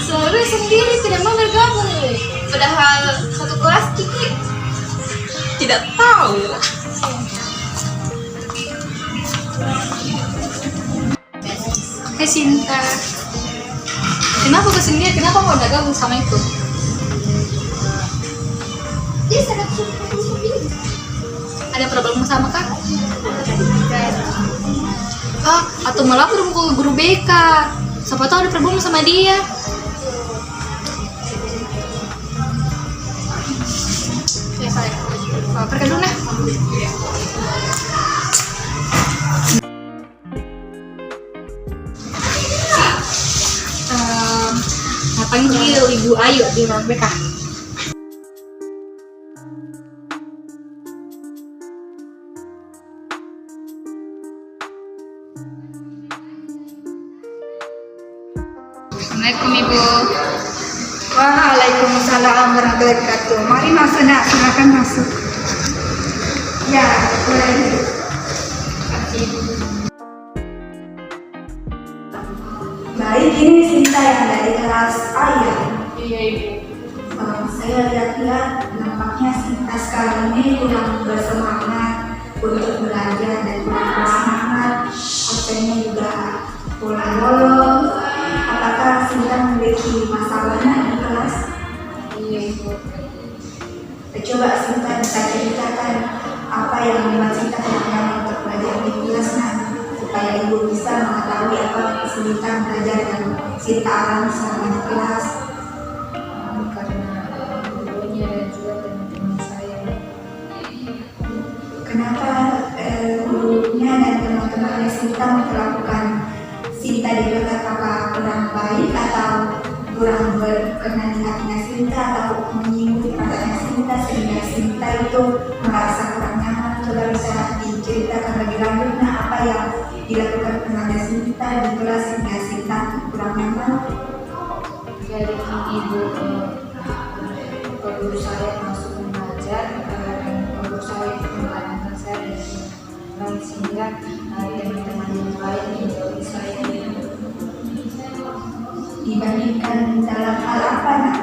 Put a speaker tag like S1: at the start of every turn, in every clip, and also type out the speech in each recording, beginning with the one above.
S1: Selalu sendiri tidak mau bergabung. Padahal satu kelas Kiki
S2: Tidak tahu.
S1: Sinta. Kenapa kesini? Kenapa mau gabung sama itu? Dia sangat suka. Ada problem sama kak? Atau malah ke guru BK. Siapa tahu ada problem sama dia. Ya saya. Pergi dulu nah. Panggil Ibu Ayu di ruang BK. Assalamualaikum Ibu.
S3: Waalaikumsalam warahmatullahi wabarakatuh. Mari masuk nak, silakan masuk. Ya, boleh. Baik, ini Sinta yang dari kelas A ya.
S1: Iya Ibu.
S3: Saya lihat-lihat nampaknya Sinta sekarang ini kurang bersemangat untuk belajar dan kurang bersemangat. Absennya juga kurang bolos. Apakah Sinta memiliki masalahnya di kelas?
S1: Iya Ibu.
S3: Coba Sinta bisa ceritakan apa yang membuat Sinta tidak nyaman untuk belajar di kelas supaya Ibu bisa mengetahui apa kesulitan belajar yang Sinta alami selama di kelas.
S1: Karena gurunya dan juga teman-teman saya.
S3: Kenapa gurunya dan teman-temannya Sinta memperlakukan Sinta di kelas? Apakah kurang baik atau kurang berkenan di hatinya Sinta atau menyinggung perasaannya Sinta sehingga Sinta itu merasa kurang nyaman? Coba bisa diceritakan lebih lanjut apa yang dilakukan kepada Sinta di kelas sehingga Sinta kurang nyaman?
S1: Jadi Ibu, guru saya masuk mengajar dan guru saya itu mengajarkan saya dan sehingga teman-teman yang lain menjadi saya
S3: Dibandingkan dalam hal apa nak?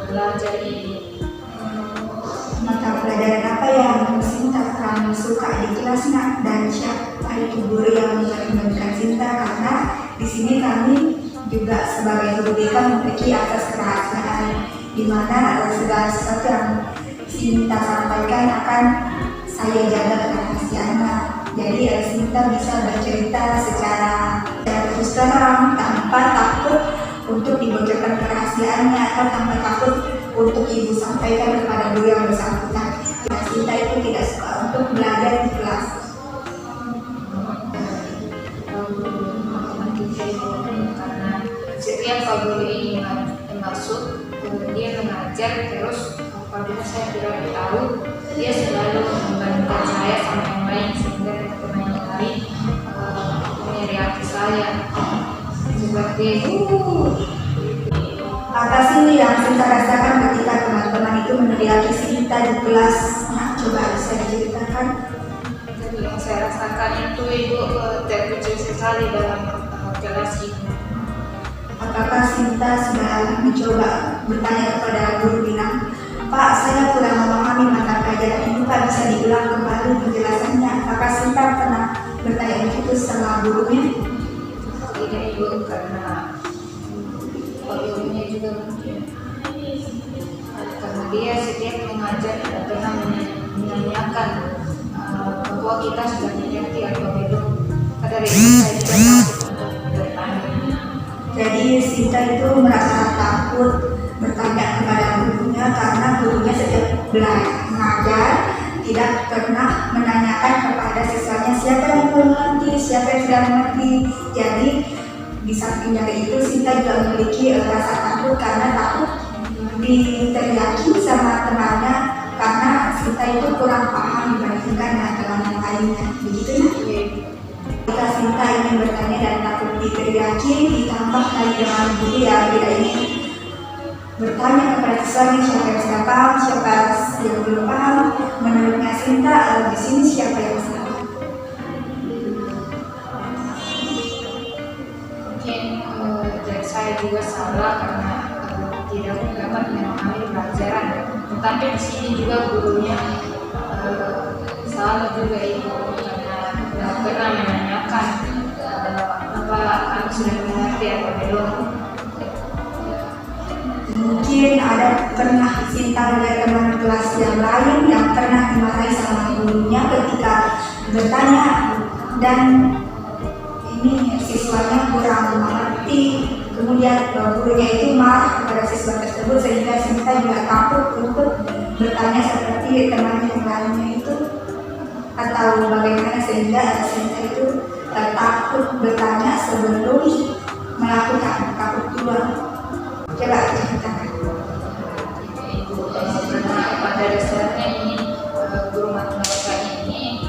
S1: Belajar ini.
S3: Mata pelajaran apa yang Sinta kurang suka di kelas nak, dan siapa itu guru yang menyebabkan Sinta? Karena di sini kami juga sebagai guru BK memiliki asas kerahasiaan, di mana segala sesuatu yang Sinta sampaikan akan saya jaga kerahasiaannya. Jadi Sinta bisa bercerita secara terus terang tanpa takut untuk dibocorkan kerahasiaannya atau tanpa takut untuk Ibu sampaikan kepada guru yang bersangkutan. Sinta itu tidak suka untuk belajar di kelas.
S1: Karena setiap guru ini masuk, dia mengajar terus apabila saya tidak tahu, dia selalu membandingkan saya sama yang lain sehingga teman yang lain punya reaksi saya seperti
S3: Apa sih yang Sinta rasakan ketika teman-teman itu meneriaki Sinta di kelas? Nah, coba bisa diceritakan.
S1: Jadi yang saya rasakan itu Ibu terkejut sekali dalam kelas ini.
S3: Apakah Sinta sudah mencoba bertanya kepada guru bilang, Pak, saya kurang memahami mata pelajaran ini, Pak, bisa diulang kembali penjelasannya? Apakah Sinta pernah bertanya begitu sama gurunya?
S1: Tidak Ibu, karena gurunya juga mungkin karena dia setiap mengajar tidak pernah menanyakan bahwa kita sudah mengerti atau belum. Dari itu saya juga takut untuk bertanya.
S3: Jadi Sinta itu merasa takut bertanya kepada gurunya karena gurunya setiap mengajar tidak pernah menanyakan kepada siswanya siapa yang belum mengerti, siapa yang sudah mengerti. Jadi di samping dari itu Sinta juga memiliki rasa takut karena takut diteriaki sama temannya karena Sinta itu kurang paham dibandingkan dengan teman yang lainnya. Begitu ya? Jika Sinta ingin bertanya dan takut diteriaki, ditambah lagi dengan guru yang tidak ingin bertanya kepada siswanya siapa yang sudah paham, siapa yang belum paham. Menurutnya Sinta, di sini siapa yang salah?
S1: Mungkin dan saya juga salah karena tidak dapat memahami pelajaran. Tetapi di sini juga gurunya salah juga ibu karena tidak pernah menanyakan apa kamu sudah mengerti atau belum.
S3: Mungkin ada pernah Sinta melihat teman kelas yang lain yang pernah dimarahi sama gurunya ketika bertanya, dan ini siswanya kurang mengerti, kemudian gurunya itu marah kepada siswa tersebut sehingga Sinta juga takut untuk bertanya seperti temannya yang lainnya itu, atau bagaimana sehingga Sinta itu takut bertanya sebelum melakukan, takut duluan. Coba ceritakan.
S1: Ibu, karena pada dasarnya ini guru matematika ini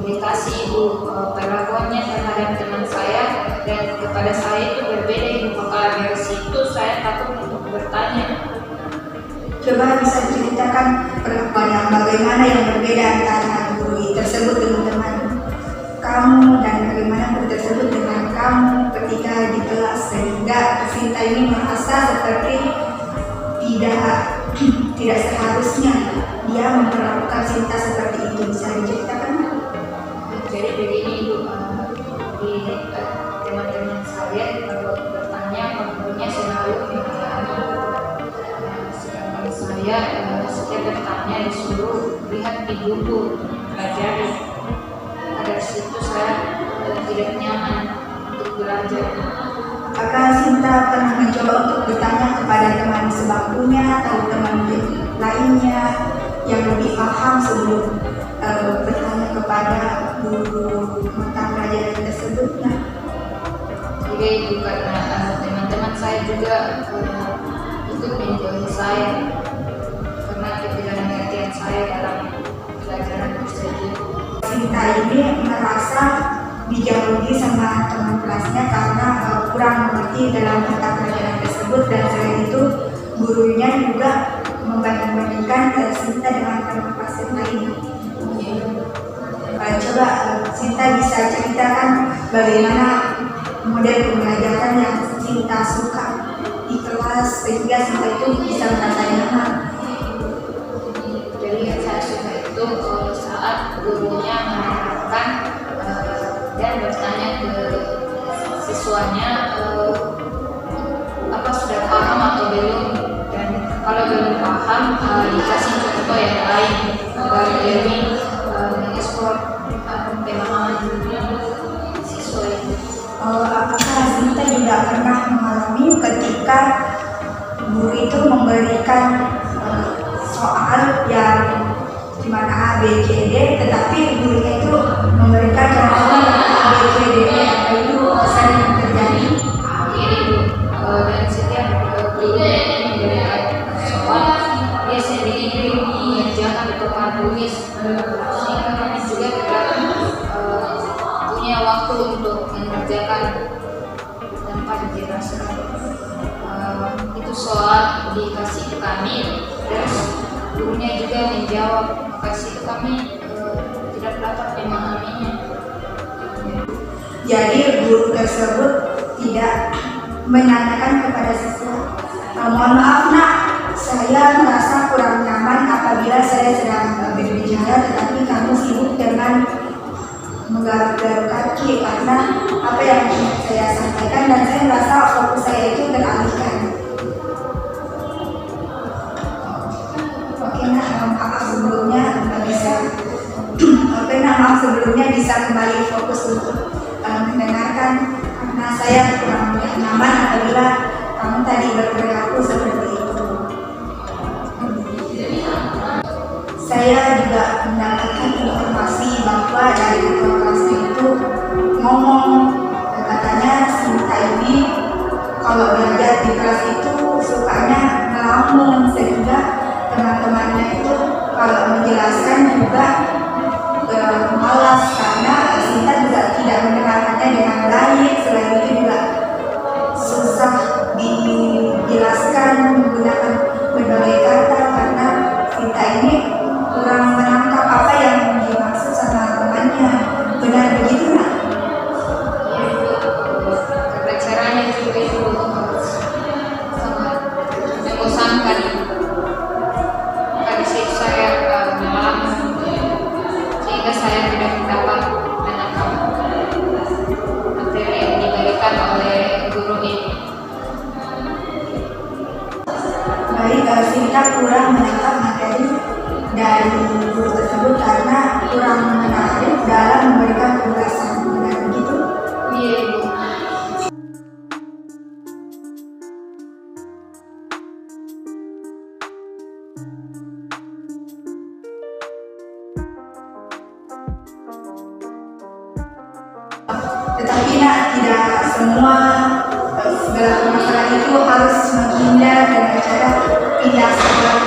S1: dikasih ibu perlakuannya terhadap teman saya dan kepada saya itu berbeda ibu. Maka dari situ saya takut untuk bertanya.
S3: Coba bisa diceritakan perlakuan yang bagaimana yang berbeda antara guru tersebut teman-teman kamu dan bagaimana guru tersebut dengan kamu ketika di kelas, sehingga Sinta ini merasa seperti tidak seharusnya dia memperlakukan Sinta seperti itu. Bisa diceritakan?
S1: Jadi begini ibu, di teman-teman saya kalau bertanya gurunya selalu memahami. Sedangkan saya setiap bertanya disuruh lihat di buku pelajari. Dari situ saya tidak nyaman untuk belajar.
S3: Apakah Sinta pernah mencoba untuk bertanya kepada teman sebangkunya atau teman lainnya yang lebih paham sebelum bertanya kepada guru mata pelajaran tersebut?
S1: Juga itu karena teman-teman saya juga ikut menjauhi saya karena ketidakmengertian saya dalam pelajaran tersebut.
S3: Sinta ini merasa dijauhi sama teman kelasnya karena kurang mengerti dalam mata pelajaran tersebut, dan selain itu gurunya juga membanding-bandingkan Sinta dengan teman kelas yang lain. Coba Sinta bisa ceritakan bagaimana model pembelajaran yang Sinta suka di kelas sehingga Sinta itu bisa merasa nyaman.
S1: Jadi yang saya suka itu saat gurunya menerangkan dan bertanya ke siswanya apa sudah paham atau belum, dan kalau belum paham dikasih contoh yang lain agar lebih mengekspor pemahaman siswa itu.
S3: Apakah Sinta juga pernah mengalami ketika guru itu memberikan soal yang dimana A, B, C, D, tetapi gurunya itu memberikan contohnya A, B, C, D, E, apa itu sering terjadi?
S1: Ini dan setiap guru memberikan soal dia sendiri mengerjakan di papan tulis, sehingga kami juga tidak punya waktu untuk mengerjakan tanpa dijelaskan. Itu soal dikasih ke kami, terus gurunya juga menjawab, maka situ kami tidak dapat memahaminya.
S3: Jadi guru tersebut tidak menanyakan kepada siswa, mohon maaf nak, saya merasa kurang nyaman apabila saya sedang berbicara tetapi kamu sibuk dengan menggaruk-garuk kaki karena apa yang saya sampaikan, dan saya merasa fokus saya itu teralihkan. Oke nak, maaf sebelumnya bisa kembali fokus untuk mendengarkan, karena saya kurang nyaman apabila kamu tadi berperilaku seperti itu. Saya juga mendapatkan informasi bahwa dari ketua kelasnya itu ngomong, katanya Sinta ini kalau belajar di kelas itu sukanya ngelamun, sehingga teman-temannya itu kalau menjelaskan juga malas karena Sinta juga tidak mendengarkannya dengan baik. Selain itu juga susah dijelaskan menggunakan berbagai kata karena Sinta ini kurang menangkap apa yang dimaksud sama temannya. Benar begitu nak?
S1: Ya
S3: semua segala permasalahan itu harus menghindar dengan cara pindah sekolah.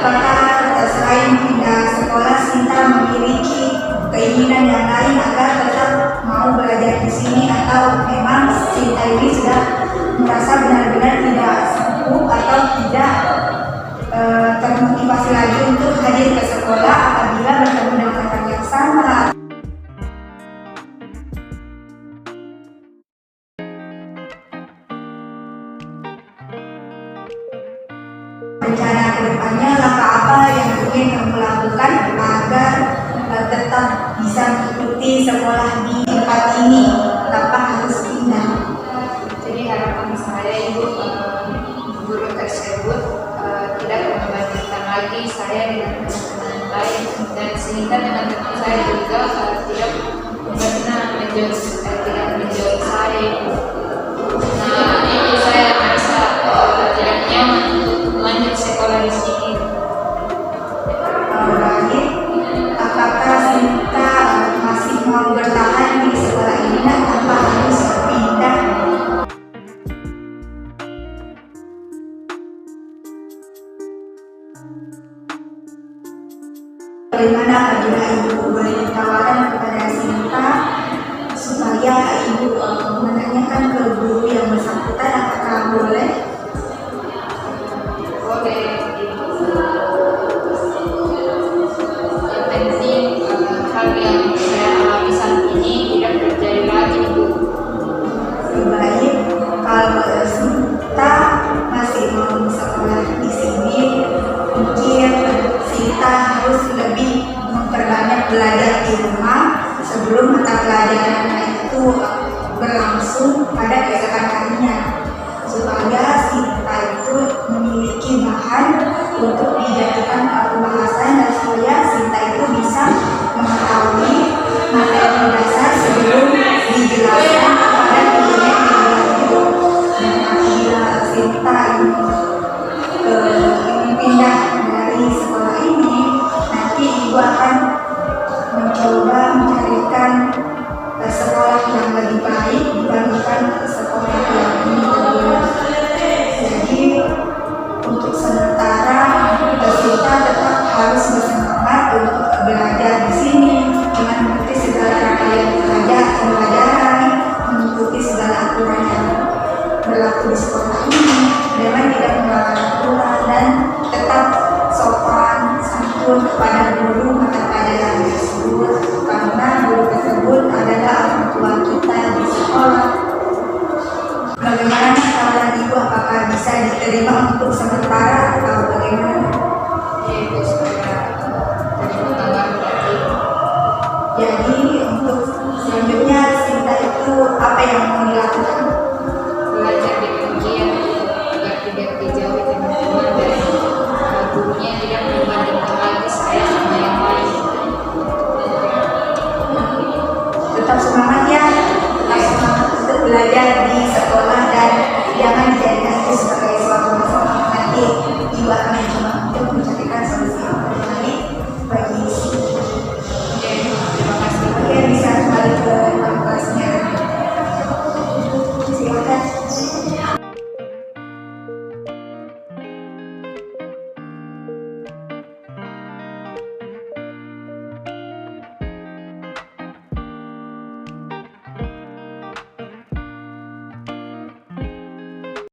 S3: Apakah selain pindah sekolah Sinta memiliki keinginan yang lain agar tetap mau belajar di sini, atau memang Sinta ini sudah merasa benar-benar tidak sanggup atau tidak termotivasi lagi untuk hadir ke sekolah apabila bertemu dengan kakak yang sama? Rencana kedepannya, langkah apa yang ingin kamu lakukan agar tetap bisa mengikuti sekolah di tempat ini tanpa harus pindah?
S1: Jadi harapan saya Ibu, guru tersebut tidak membandingkan lagi saya dengan teman-teman lain, dan sehingga teman-teman saya juga tidak pernah menjauh saya. Nah, ini saya merasa tidak nyaman untuk lanjut sekolah di sini.
S3: Baik, apakah Sinta masih mau bertahan di sekolah ini tanpa harus pindah? Bagaimana apabila Ibu beri tawaran kepada Sinta supaya Ibu menanyakan ke guru yang bersangkutan, apakah boleh?
S1: Boleh. Yang penting hal yang saya alami saat ini tidak terjadi lagi, Ibu.
S3: Baik, kalau Sinta masih mau sekolah di sini, mungkin Sinta harus lebih memperbanyak belajar di rumah sebelum mata pelajaran itu berlangsung pada keesokan harinya, supaya Sinta itu memiliki bahan untuk dijadikan